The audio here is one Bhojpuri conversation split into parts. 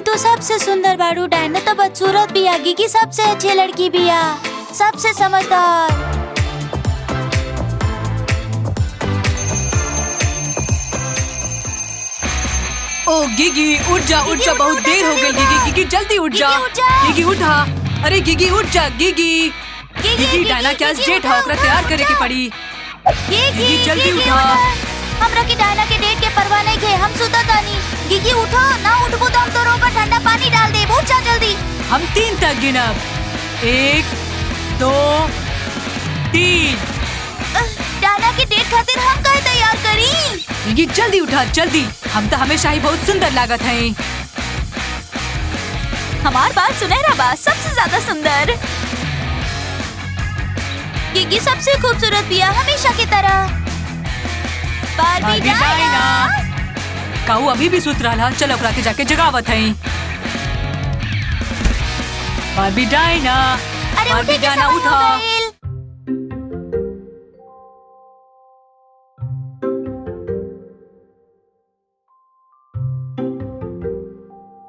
गिगी तो सबसे सुंदर बाड़ू, डायना तो बदसूरत भी है, गिगी सबसे अच्छी लड़की भी है, सबसे समझदार। ओ गिगी उठ जा, बहुत देर हो गई। गिगी जल्दी उठ जा। गिगी उठा, अरे गिगी उठ जा। गिगी डायना क्या डेट है, ओकरा तैयार करे के पड़ी। गिगी जल्दी उठा। हमरा की डायना के डेट के परवाह नहीं के, हम सुता तानी। गिगी उठो, ना उठबो तो हम तोरो ऊपर ठंडा पानी डाल दे। उठ जा जल्दी। हम 3 तक गिनब। 1 2 3। डायना के डेट खातिर हम काहे तैयार करी? गिगी जल्दी उठा, जल्दी। हम तो हमेशा ही बहुत सुंदर लागत है। हमार बात सुनहरा बा, सबसे ज्यादा सुंदर। गिगी सबसे खूबसूरत भी है, हमेशा की तरह। Barbie Diana. काऊ अभी भी सुत रहा, चलो ओकरा के जाके जगावत है। बार्बी डायना, बार्बी डायना उठा।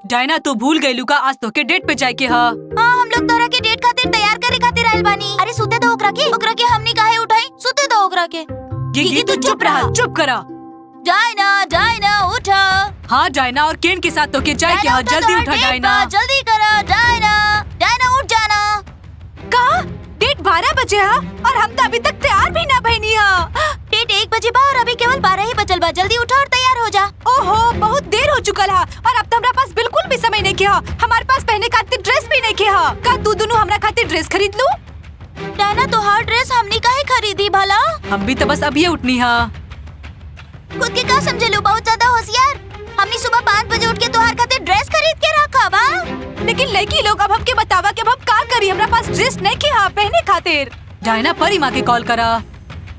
डायना तू भूल गई लुका, आज तो के डेट पे जाए के हा। हाँ, हम लोग तोरा के डेट खातिर तैयार करे खातिर आइल बानी। अरे सुते दो ओकरा के हमनी काहे उठाई? सुते दो ओकरा के। गिगी तू चुप रहा, चुप करा। डायना उठा। हाँ डायना और केन के साथ तो के जाए के हा, जल्दी उठा डायना। जल्दी करा डायना उठ जाना। का डेट 12 बजे हा और हम तो अभी तक तैयार भी ना भइनी हा। डेट 1 बजे बा और अभी केवल 12 ही बचल बा। जल्दी उठा और तैयार हो जा। ओहो, बहुत देर हो चुकल हा और अब तो हमरा पास बिल्कुल भी समय नहीं किया। हमारे पास पहने खातिर ड्रेस भी नहीं किया। का तू दोनों हमरा खातिर ड्रेस खरीद लू? डायना तो हर ड्रेस हमनी काहे खरीदी भला? हम भी तो बस अभी उठनी हा। खुद के का समझे लो, बहुत ज्यादा होशियार। हमनी सुबह 5 बजे उठ के तोहार खातिर ड्रेस खरीद के रखा बा। लेकिन लड़की लोग अब हमके बतावा कि अब हम का करी, हमरा पास ड्रेस नहीं किया पहने खातिर। डायना परी माँ के कॉल करा।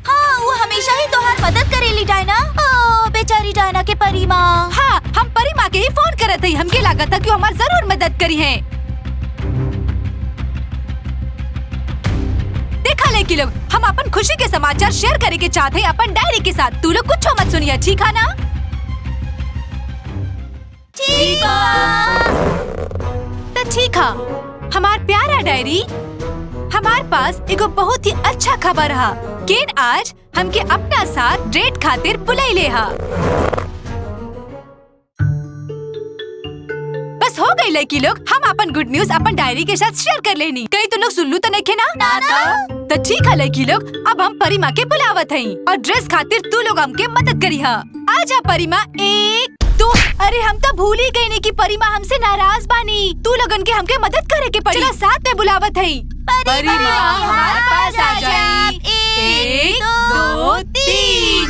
हाँ, वो हमेशा ही तोहार मदद करेली डायना। ओ बेचारी डायना के परी माँ। हाँ, हम परी माँ के ही फोन करत हई। हमके लागत था कि हमार जरूर मदद करी है। देखा लड़की लोग, हम अपन खुशी के समाचार शेयर करे के चाहते हैं अपन डायरी के साथ। तू लोग कुछ मत सुनिए, ठीक है ना? ठीक तो ठीक है हमार प्यारा डायरी। हमार पास एगो बहुत ही अच्छा खबर है। केन आज हमके अपना साथ डेट खातिर बुलाइले हा। बस हो गई लड़की लोग, हम अपन गुड न्यूज अपन डायरी के साथ शेयर कर लेनी। कहीं तुम लोग सुन लू तो नहीं के ना? तो ठीक है लड़की लोग, अब हम परी माँ के बुलावत हई और ड्रेस खातिर तू लोग हमके मदद करी हा। आजा परी माँ। 1 2। अरे हम तो भूल ही गई नहीं कि परी माँ हमसे नाराज बानी। तू लोगन के हमके मदद करे के पड़ी। साथ में बुलावत हई। परी माँ हमारे पास आ जाई। 1 2 3।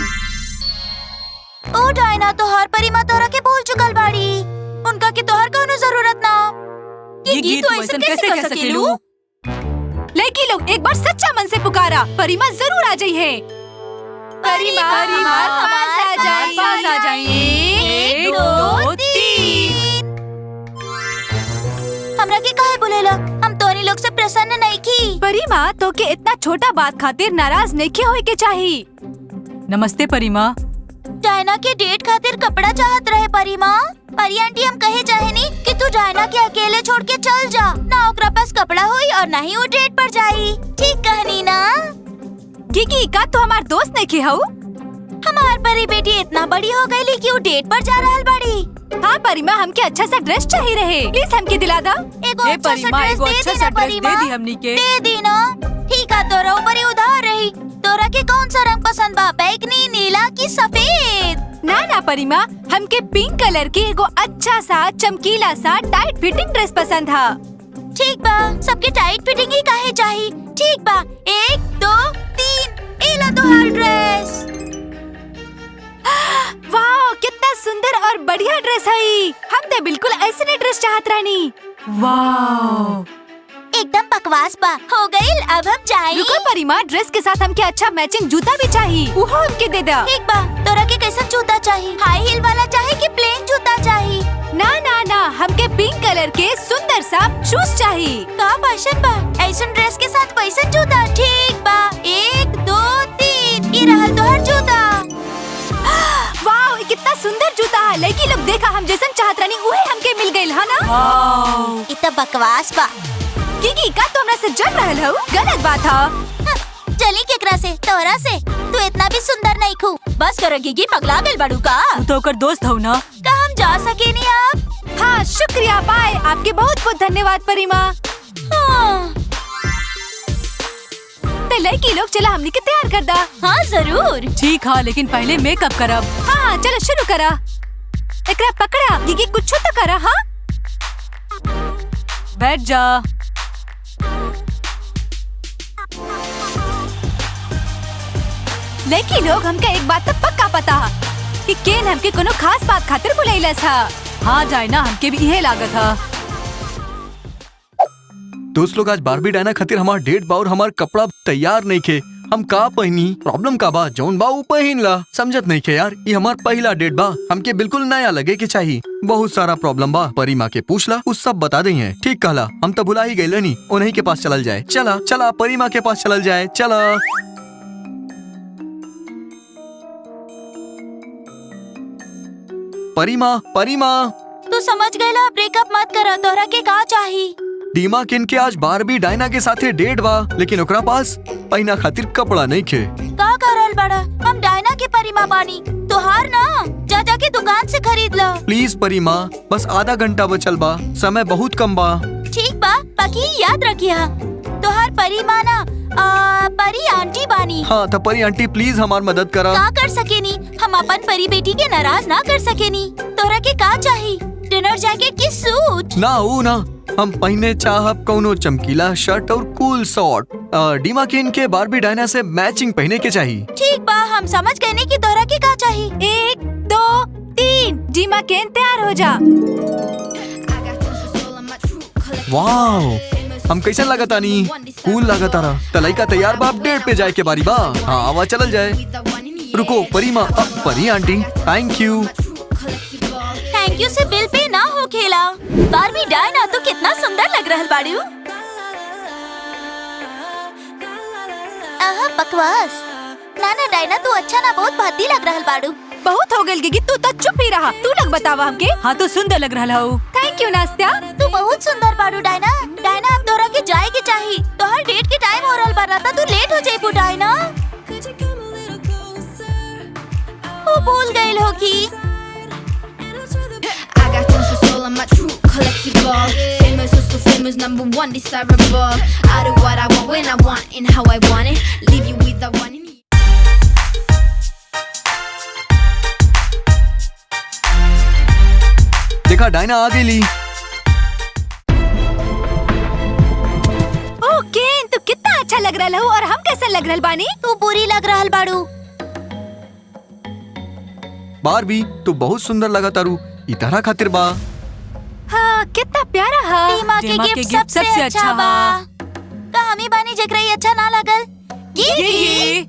ओ डायना, तोहार परी माँ तोरा के भूल चुकल बाड़ी। उनका के तोहार कोनो जरूरत ना। ये तो ऐसा कैसे कर सकेलू? लड़की लोग एक बार सच्चा मन से पुकारा, परी माँ जरूर आ जाई है। परी माँ हमारे पास आ जाई। 1 2 3। हमरा के काहे बुलेला? हम तोनी लोग से प्रसन्न नहीं की। परी माँ तो के इतना छोटा बात खातिर नाराज नहीं के होए के चाहिए। नमस्ते परी माँ। डायना के डेट खातिर कपड़ा चाहत रहे परी माँ। परी आंटी, हम कहे चाहे नहीं कि तू डायना के अकेले छोड़ के चल जा। ना ओकरा पास कपड़ा होई और ना ही वो डेट पर जाई। ठीक कहनी ना? गिगी का तो हमार दोस्त नहीं के हो। हमार परी बेटी इतना बड़ी हो गई कि वो डेट पर जा रहल बड़ी। हाँ परी माँ, हमके अच्छा सा ड्रेस चाहिए रहे, प्लीज हमके दिला दा। एगो अच्छा सा ड्रेस दे दी हमनी के। दे दी ना। ठीक है, तोरा ऊपर ही उधार रही। तोरा के कौन सा रंग पसंद बा, बैगनी, नीला की सफेद? ना परी माँ, हमके पिंक कलर के एगो अच्छा सा चमकीला सा टाइट फिटिंग ड्रेस पसंद है। ठीक बा, सबके टाइट फिटिंग ही काहे चाहिए। ठीक बा, 1 2 3। एला तोहार ड्रेस। वाह, कितना सुंदर और बढ़िया ड्रेस है। हम तो बिल्कुल ऐसे ड्रेस चाहत रहनी। वाह, एकदम बकवास बा। हो गई, अब हम जाएं। रुको परी माँ, ड्रेस के साथ हमके अच्छा मैचिंग जूता भी चाहिए, वो हमके दे दा। ठीक बा, तोरा के कैसा जूता चाहिए? हाई हील वाला चाहिए कि प्लेन जूता चाहिए? ना, हमके पिंक कलर के सुंदर सा शूज चाहिए। का फैशन बा, ऐसा ड्रेस के साथ वैसा जूता। ठीक बा, 1 2 3। ये रहल तोहर जूता। वाह, कितना कितना सुंदर जूता है। लड़की लोग देखा हम जैसन चाहत रहनी उहे हमके मिल गइल है ना। इतना बकवास बा। गिगी का तो हमरा से जल रहल हो, गलत बात है। जली केकरा से? तोरा से। तू इतना भी सुंदर नहीं खू। बस करो गिगी, पगला गइल बाड़ू का? तू तो ओकर दोस्त हो ना। का हम जा सके नहीं आप? हाँ शुक्रिया, बाय। आपके बहुत बहुत धन्यवाद परिमा। हाँ। ते लड़की लोग चला हमनी के तैयार कर दा। हाँ जरूर। ठीक है, लेकिन पहले मेकअप करब। हाँ चलो शुरू करा। एकरा पकड़ा गिगी, कुछ तो करा। हाँ बैठ जा। लड़की लोग हमके एक बात तो पक्का पता है कि केन हमके कोनो खास बात खातिर बुलाइलस है। हाँ जाए ना, हमके भी यही लागत है। दोस्त लोग आज बारबी डायना खातिर हमार डेट बा और हमार कपड़ा तैयार नहीं खे। हम का पहनी? प्रॉब्लम का बा? जौन बा ऊ पहन ला। समझत नहीं खे यार, ये हमार पहला डेट बा, हमके बिल्कुल नया लगे के चाहिए। बहुत सारा प्रॉब्लम बा, परी माँ के पूछ ला, उस सब बता दई है। ठीक कहला, हम तो भुला ही गए नी, उन्हीं के पास चलल जाए। चला चला परी माँ के पास चलल जाए, चला। परी माँ तू समझ गइला, ब्रेकअप मत करा। तोरा के का चाही? डीमा किन के आज बारबी डायना के साथे डेट बा, लेकिन ओकरा पास पहना खातिर कपड़ा नहीं खे। का करल बड़ा? हम डायना के परिमा बानी, तोहार ना। जा जाके दुकान से खरीद ला। प्लीज परी माँ, बस आधा घंटा बचल बा, समय बहुत कम बा। ठीक बा, बाकी याद रखिया तोहार परिमा ना परी आंटी बानी। हाँ तो परी आंटी प्लीज हमार मदद करा। का कर सकेनी? हम अपन परी बेटी के नाराज ना कर सकेनी। तोरा के का चाही? डिनर जैकेट की सूट? ना ऊ ना, हम पहने चाहब कौनो चमकीला शर्ट और कूल शॉर्ट। डीमा किन के बारबी डायना से मैचिंग पहने के चाहिए। ठीक बा, हम समझ गए नी कि तोरा के का चाही। 1 2 3 डीमा केन तैयार हो जा। वाह, हम कैसे लगता नी? कूल लगता रहा। तलाइका तैयार बा, डेट पे जाए के बारी बा। हाँ आवा चलल जाए। रुको परी माँ, परी aunty thank you. Thank you से बिल पे ना हो खेला। बारबी डायना तो कितना सुंदर लग रहल बाड़ू। आहा बकवास। ना डायना तू अच्छा ना बहुत भद्दी लग रहल बाड़ू। बहुत हो गइल गिगी, तू तो चुप ही रहा। तू लोग बतावा हमके। हाँ तो सुंदर लग रहा हो। Thank you नास्त्या। तू बहुत सुंदर बाड़ू डायना। डायना अब तोरा के जाए के चाही। तोहर डेट के टाइम हो रहल बा, तू लेट हो जाइबू डायना। वो भूल गइल हो की। I got tons of soul, I'm a true collectible. Famous, so famous, #1 desirable. I do what I want when I want and how I want it. Leave you with the one in me. देखा डायना आ गई। ओ केन, तू कितना अच्छा लग रहा हो और हम कैसे लग रहल बानी? तू बुरी लग रहल बाड़ू। बारबी तू बहुत सुंदर लगा तारू, ई तरह खातिर बा। हाँ कितना प्यारा है। डीमा के गिफ्ट सबसे अच्छा बा। का हमी बानी जेकरा ये अच्छा ना लगल? गिगी।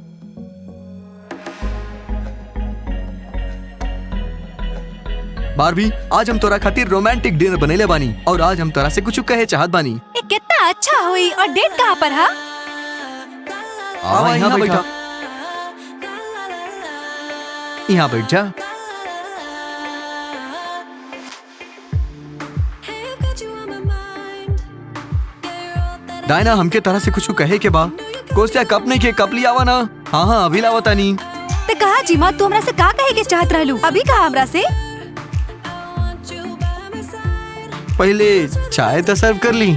बारबी आज हम तोरा खातिर रोमांटिक डिनर बनेले बानी और आज हम तोरा से कुछ कहे चाहत बानी। ये कितना अच्छा हुई। और डेट कहाँ पर है? आवा यहाँ बैठा। यहाँ बैठ जा। डायना हमके तरह से कुछ कहे के बा। कोस्टिया कप नहीं के कप लिया आवा ना। हाँ अभी लावा तानी। ते कहा जीमा तू हमरा से का कहे के चाहत रहलू? अभी कहा हमरा से? पहले चाय तो सर्व कर ली।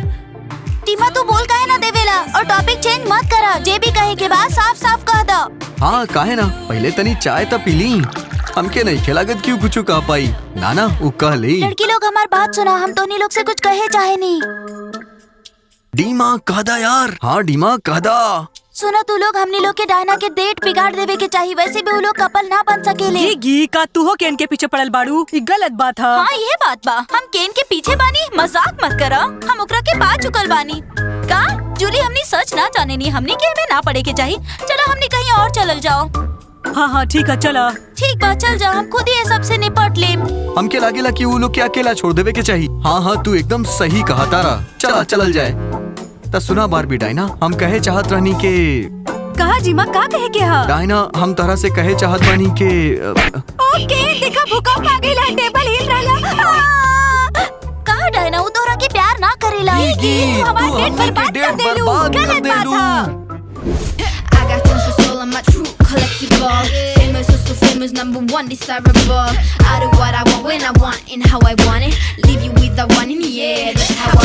टीमा तू बोल काहे ना देवेला और टॉपिक चेंज मत करा। जे भी कहे के बाद साफ साफ कह दा। हाँ काहे ना, पहले तनी चाय तो पी ली। हमके नहीं खिलागत क्यों कुछ कह पाई। नाना वो कह ली। लड़की लोग हमार बात सुना, हम दोनों लोग से कुछ कहे चाहे नहीं। डीमा कहदा यार। हाँ डीमा कहदा। सुनो तू लोग, हमने लोग के डायना के डेट बिगाड़ देवे के चाहिए। वैसे भी वो लोग कपल ना बन सकेले। गिगी का तू हो केन के पीछे पड़ल बाड़ू? ये गलत बात है। हाँ ये बात बा। हम केन के पीछे बानी, मजाक मत करा। हम ओकरा के पा चुकल बानी। का जूली हमनी सच ना जाने नी, हमनी के में ना पड़े के चाहिए। चलो हमनी कहीं और चलल जाओ। हाँ ठीक है चला। ठीक बा चल जा, हम खुद ही ये सबसे निपट लेम। हमके लागेला कि वो लोग के अकेला छोड़ देवे के चाहिए। हाँ तू एकदम सही कहा तारा। चला चलल जाए। ता सुना बारबी डायना, हम कहे चाहत रहनी के कहा जीमा का कहे के हा? डायना हम तरह से कहे चाहत बानी के ओके देखा भूकंप आ गइल है, टेबल हिल रहला। कहा डायना वो तोहरा के प्यार ना करेला। तू हमार डेट बर्बाद कर देलू, गलत बात था। I got tons of soul, I'm a true collectible. Famous, so famous, number one desirable. I do what I want when I want and how I want it. Leave you with the one in the air. That's how